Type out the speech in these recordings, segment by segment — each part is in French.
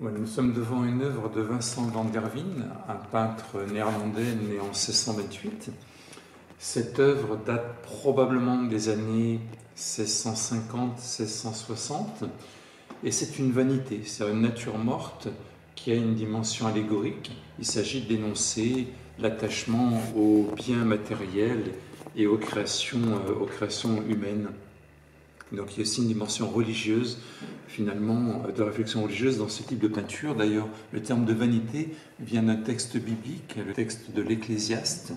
Ouais, nous sommes devant une œuvre de Vincent van der Wijn, un peintre néerlandais né en 1628. Cette œuvre date probablement des années 1650-1660 et c'est une vanité, c'est une nature morte qui a une dimension allégorique. Il s'agit de dénoncer l'attachement aux biens matériels et aux créations humaines. Donc il y a aussi une dimension religieuse, finalement, de réflexion religieuse dans ce type de peinture. D'ailleurs, le terme de vanité vient d'un texte biblique, le texte de l'Ecclésiaste.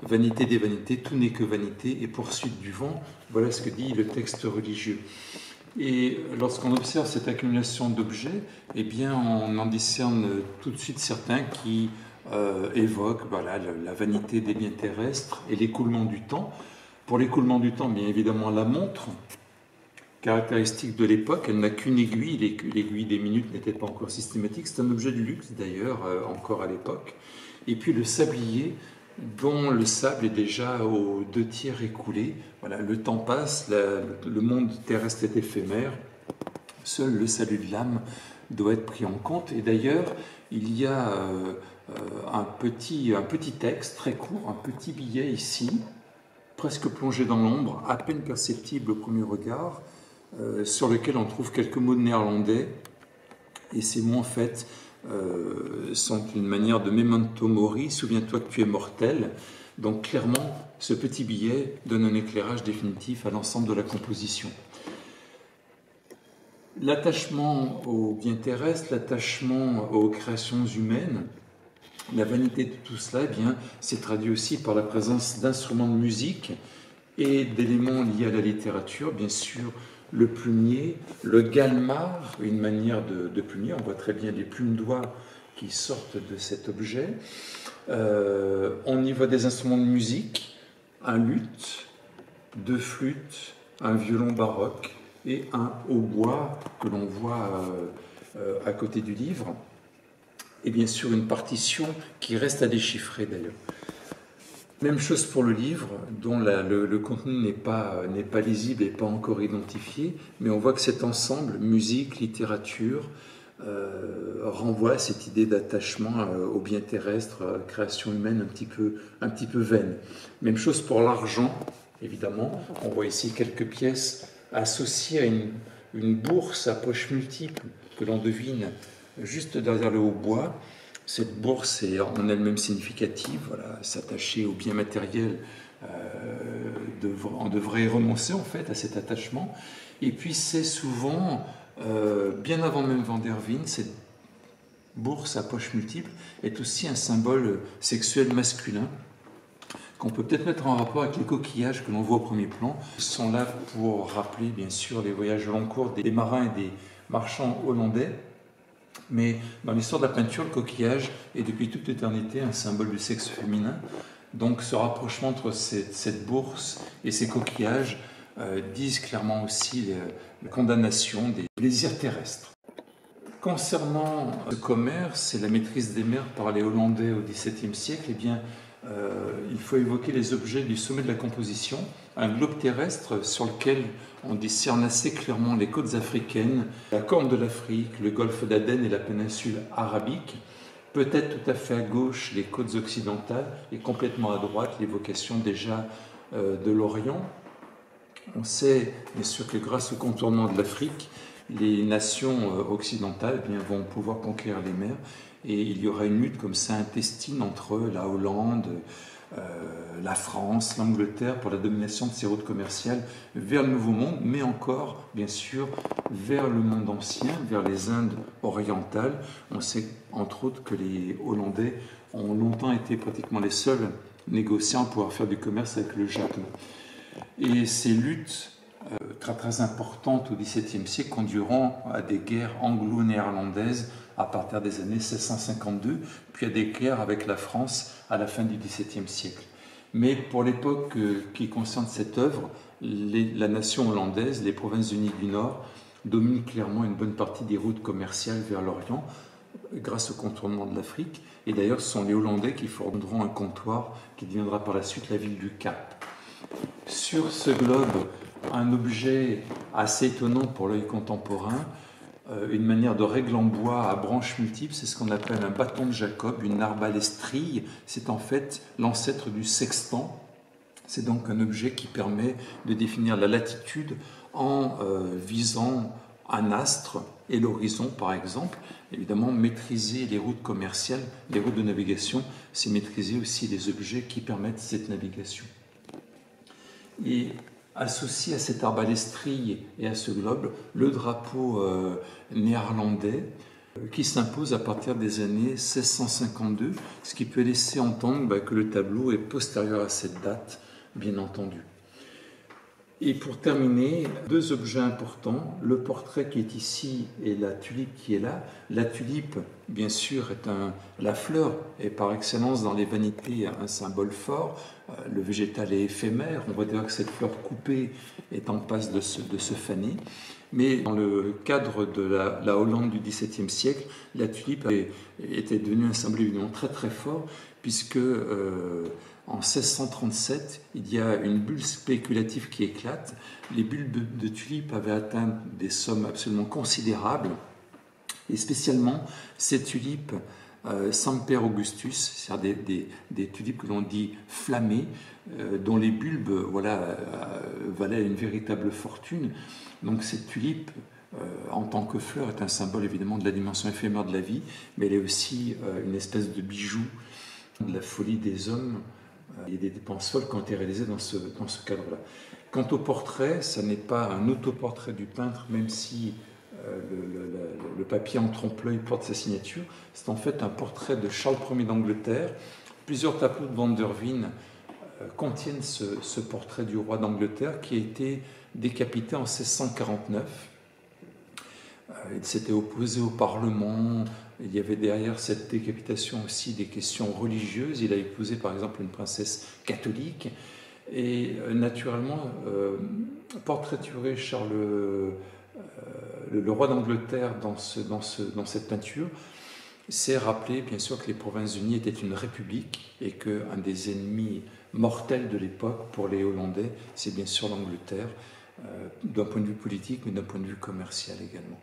Vanité des vanités, tout n'est que vanité et poursuite du vent. Voilà ce que dit le texte religieux. Et lorsqu'on observe cette accumulation d'objets, eh bien, on en discerne tout de suite certains qui évoquent la vanité des biens terrestres et l'écoulement du temps. Pour l'écoulement du temps, bien évidemment, la montre, caractéristique de l'époque, elle n'a qu'une aiguille, l'aiguille des minutes n'était pas encore systématique, c'est un objet de luxe d'ailleurs, encore à l'époque. Et puis le sablier, dont le sable est déjà aux 2/3 écoulé. Voilà, le temps passe, le monde terrestre est éphémère, seul le salut de l'âme doit être pris en compte. Et d'ailleurs, il y a un petit texte très court, un petit billet ici, presque plongé dans l'ombre, à peine perceptible au premier regard, sur lequel on trouve quelques mots de néerlandais. Et ces mots, en fait, sont une manière de memento mori, souviens-toi que tu es mortel. Donc clairement, ce petit billet donne un éclairage définitif à l'ensemble de la composition. L'attachement aux biens terrestres, l'attachement aux créations humaines, la vanité de tout cela, eh bien, c'est traduit aussi par la présence d'instruments de musique et d'éléments liés à la littérature, bien sûr, le plumier, le galmar, une manière de plumier, on voit très bien les plumes d'oie qui sortent de cet objet. On y voit des instruments de musique, un luth, 2 flûtes, un violon baroque et un hautbois que l'on voit à côté du livre. Et bien sûr une partition qui reste à déchiffrer d'ailleurs. Même chose pour le livre, dont le contenu n'est pas lisible et pas encore identifié, mais on voit que cet ensemble, musique, littérature, renvoie à cette idée d'attachement aux biens terrestres, création humaine un petit peu vaine. Même chose pour l'argent, évidemment. On voit ici quelques pièces associées à une bourse à poches multiples que l'on devine juste derrière le hautbois. Cette bourse est en elle-même significative, voilà, s'attacher aux biens matériels, on devrait renoncer en fait à cet attachement. Et puis c'est souvent, bien avant même Van der Wijn, cette bourse à poches multiples est aussi un symbole sexuel masculin qu'on peut peut-être mettre en rapport avec les coquillages que l'on voit au premier plan. Ils sont là pour rappeler bien sûr les voyages au long cours des marins et des marchands hollandais. Mais dans l'histoire de la peinture, le coquillage est depuis toute éternité un symbole du sexe féminin. Donc ce rapprochement entre cette bourse et ces coquillages disent clairement aussi la condamnation des plaisirs terrestres. Concernant ce commerce et la maîtrise des mers par les Hollandais au XVIIe siècle, eh bien, il faut évoquer les objets du sommet de la composition, un globe terrestre sur lequel on discerne assez clairement les côtes africaines, la Corne de l'Afrique, le golfe d'Aden et la péninsule arabique, peut-être tout à fait à gauche les côtes occidentales et complètement à droite l'évocation déjà de l'Orient. On sait bien sûr que grâce au contournement de l'Afrique, les nations occidentales eh bien, vont pouvoir conquérir les mers et il y aura une lutte comme ça intestine entre la Hollande, la France, l'Angleterre pour la domination de ces routes commerciales vers le Nouveau Monde, mais encore, bien sûr, vers le monde ancien, vers les Indes orientales. On sait, entre autres, que les Hollandais ont longtemps été pratiquement les seuls négociants à pouvoir faire du commerce avec le Japon. Et ces luttes très très importantes au XVIIe siècle conduiront à des guerres anglo-néerlandaises à partir des années 1652, puis à des guerres avec la France à la fin du XVIIe siècle. Mais pour l'époque qui concerne cette œuvre, la nation hollandaise, les Provinces-Unies du Nord, dominent clairement une bonne partie des routes commerciales vers l'Orient, grâce au contournement de l'Afrique. Et d'ailleurs, ce sont les Hollandais qui formeront un comptoir qui deviendra par la suite la ville du Cap. Sur ce globe, un objet assez étonnant pour l'œil contemporain, une manière de règle en bois à branches multiples, c'est ce qu'on appelle un bâton de Jacob, une arbalèstrille. C'est en fait l'ancêtre du sextant. C'est donc un objet qui permet de définir la latitude en visant un astre et l'horizon, par exemple. Évidemment, maîtriser les routes commerciales, les routes de navigation, c'est maîtriser aussi les objets qui permettent cette navigation. Et associé à cette arbalèstrille et à ce globe, le drapeau néerlandais qui s'impose à partir des années 1652, ce qui peut laisser entendre que le tableau est postérieur à cette date, bien entendu. Et pour terminer, deux objets importants, le portrait qui est ici et la tulipe qui est là. La tulipe, bien sûr, est la fleur est par excellence dans les vanités un symbole fort. Le végétal est éphémère, on voit déjà que cette fleur coupée est en passe de se faner. Mais dans le cadre de la Hollande du XVIIe siècle, la tulipe était devenue un symbole évidemment très très fort, puisque en 1637, il y a une bulle spéculative qui éclate. Les bulles de tulipes avaient atteint des sommes absolument considérables, et spécialement ces tulipes Semper Augustus, c'est-à-dire des tulipes que l'on dit flammées, dont les bulbes valaient une véritable fortune. Donc cette tulipe, en tant que fleur, est un symbole évidemment de la dimension éphémère de la vie, mais elle est aussi une espèce de bijou de la folie des hommes. Il y a des dépenses folles qui ont été réalisées dans ce cadre-là. Quant au portrait, ça n'est pas un autoportrait du peintre, même si le papier en trompe-l'œil porte sa signature. C'est en fait un portrait de Charles Ier d'Angleterre. Plusieurs tableaux de Van der Veen contiennent ce portrait du roi d'Angleterre qui a été décapité en 1649. Il s'était opposé au Parlement. Il y avait derrière cette décapitation aussi des questions religieuses. Il a épousé par exemple une princesse catholique. Et naturellement, portraiturer le roi d'Angleterre dans cette peinture, c'est rappeler bien sûr que les Provinces-Unies étaient une république et qu'un des ennemis mortels de l'époque pour les Hollandais, c'est bien sûr l'Angleterre, d'un point de vue politique mais d'un point de vue commercial également.